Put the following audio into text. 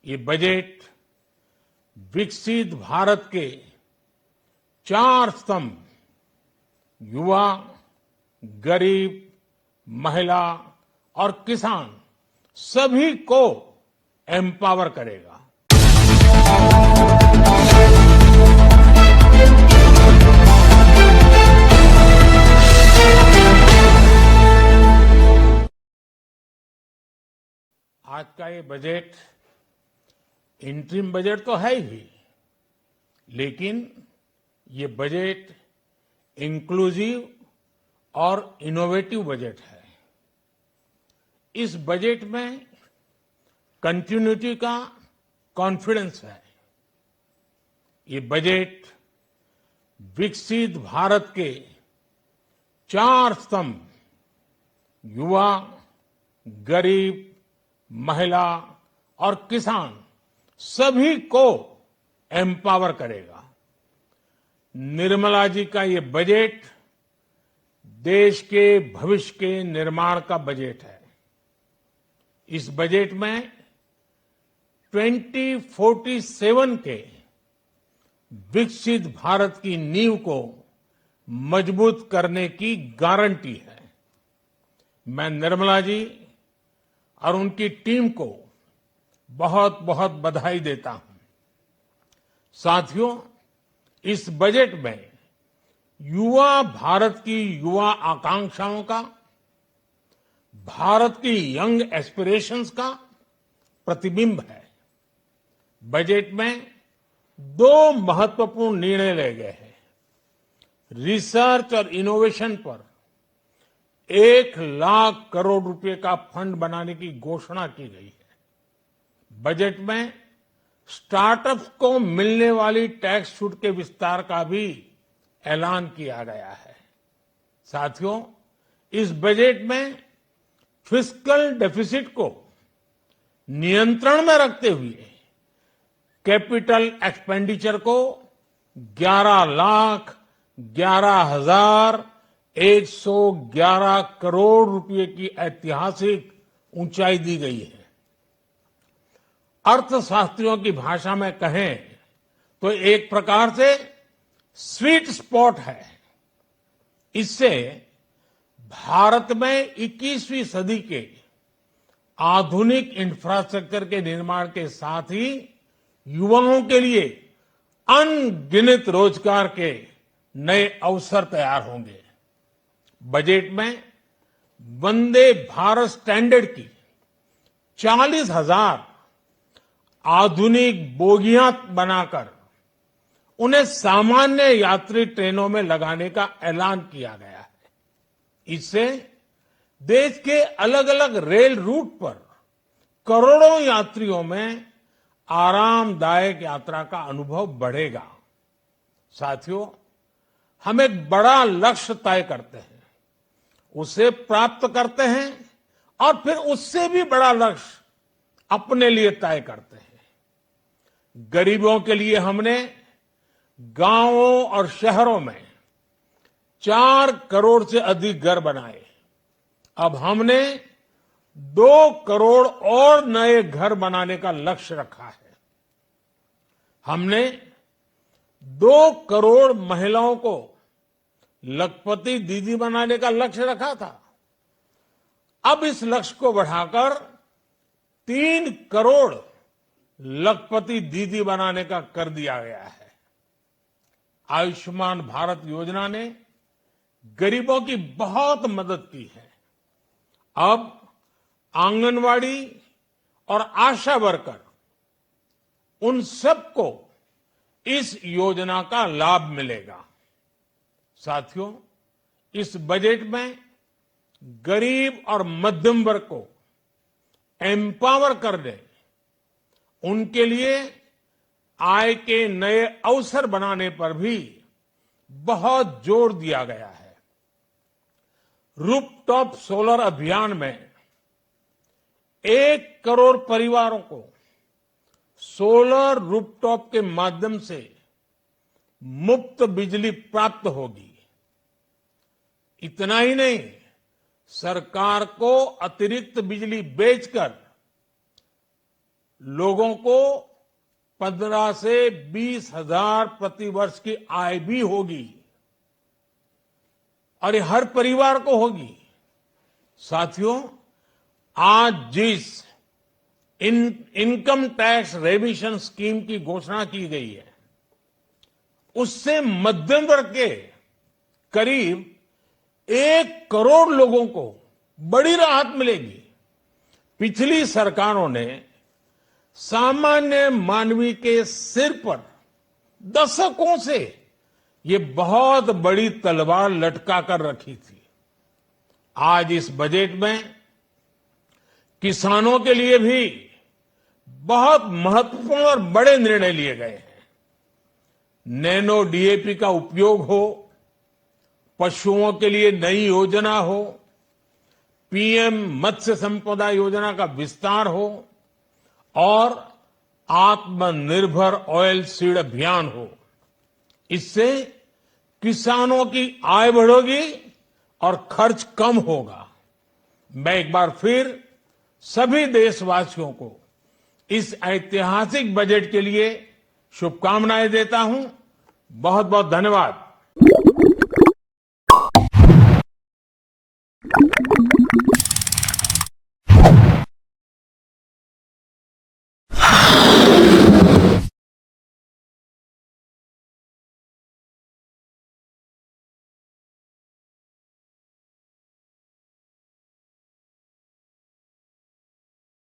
ये बजट विकसित भारत के चार स्तंभ युवा, गरीब, महिला और किसान सभी को एम्पावर करेगा। आज का ये बजट इंटरिम बजट तो है ही, लेकिन ये बजट इंक्लूसिव और इनोवेटिव बजट है। इस बजट में कंटिन्यूटी का कॉन्फिडेंस है। ये बजट विकसित भारत के चार स्तंभ युवा, गरीब, महिला और किसान सभी को एम्पावर करेगा। निर्मला जी का ये बजट देश के भविष्य के निर्माण का बजट है। इस बजट में 2047 के विकसित भारत की नींव को मजबूत करने की गारंटी है। मैं निर्मला जी और उनकी टीम को बहुत बहुत बधाई देता हूं। साथियों, इस बजट में युवा भारत की युवा आकांक्षाओं का, भारत की यंग एस्पिरेशंस का प्रतिबिंब है। बजट में दो महत्वपूर्ण निर्णय लिए गए हैं। रिसर्च और इनोवेशन पर 1,00,000 करोड़ रुपए का फंड बनाने की घोषणा की गई है। बजट में स्टार्टअप्स को मिलने वाली टैक्स छूट के विस्तार का भी ऐलान किया गया है। साथियों, इस बजट में फिस्कल डेफिसिट को नियंत्रण में रखते हुए कैपिटल एक्सपेंडिचर को 11,11,111 करोड़ रुपए की ऐतिहासिक ऊंचाई दी गई है। अर्थशास्त्रियों की भाषा में कहें तो एक प्रकार से स्वीट स्पॉट है। इससे भारत में 21वीं सदी के आधुनिक इंफ्रास्ट्रक्चर के निर्माण के साथ ही युवाओं के लिए अनगिनत रोजगार के नए अवसर तैयार होंगे। बजट में वंदे भारत स्टैंडर्ड की 40,000 आधुनिक बोगियां बनाकर उन्हें सामान्य यात्री ट्रेनों में लगाने का ऐलान किया गया है। इससे देश के अलग अलग रेल रूट पर करोड़ों यात्रियों में आरामदायक यात्रा का अनुभव बढ़ेगा। साथियों, हम एक बड़ा लक्ष्य तय करते हैं, उसे प्राप्त करते हैं और फिर उससे भी बड़ा लक्ष्य अपने लिए तय करते हैं। गरीबों के लिए हमने गांवों और शहरों में 4 करोड़ से अधिक घर बनाए। अब हमने 2 करोड़ और नए घर बनाने का लक्ष्य रखा है। हमने 2 करोड़ महिलाओं को लखपति दीदी बनाने का लक्ष्य रखा था। अब इस लक्ष्य को बढ़ाकर 3 करोड़ लखपति दीदी बनाने का कर दिया गया है। आयुष्मान भारत योजना ने गरीबों की बहुत मदद की है। अब आंगनवाड़ी और आशा वर्कर उन सबको इस योजना का लाभ मिलेगा। साथियों, इस बजट में गरीब और मध्यम वर्ग को एम्पावर करने, उनके लिए आय के नए अवसर बनाने पर भी बहुत जोर दिया गया है। रूफटॉप सोलर अभियान में 1 करोड़ परिवारों को सोलर रूफटॉप के माध्यम से मुफ्त बिजली प्राप्त होगी। इतना ही नहीं, सरकार को अतिरिक्त बिजली बेचकर लोगों को 15 से 20 हजार प्रतिवर्ष की आय भी होगी और ये हर परिवार को होगी। साथियों, आज जिस इनकम टैक्स रेमिशन स्कीम की घोषणा की गई है, उससे मध्यम वर्ग के करीब 1 करोड़ लोगों को बड़ी राहत मिलेगी। पिछली सरकारों ने सामान्य मानवी के सिर पर दशकों से ये बहुत बड़ी तलवार लटका कर रखी थी। आज इस बजट में किसानों के लिए भी बहुत महत्वपूर्ण और बड़े निर्णय लिए गए हैं। नैनो डीएपी का उपयोग हो, पशुओं के लिए नई योजना हो, पीएम मत्स्य संपदा योजना का विस्तार हो और आत्मनिर्भर ऑयल सीड अभियान हो। इससे किसानों की आय बढ़ेगी और खर्च कम होगा। मैं एक बार फिर सभी देशवासियों को इस ऐतिहासिक बजट के लिए शुभकामनाएं देता हूं। बहुत बहुत धन्यवाद।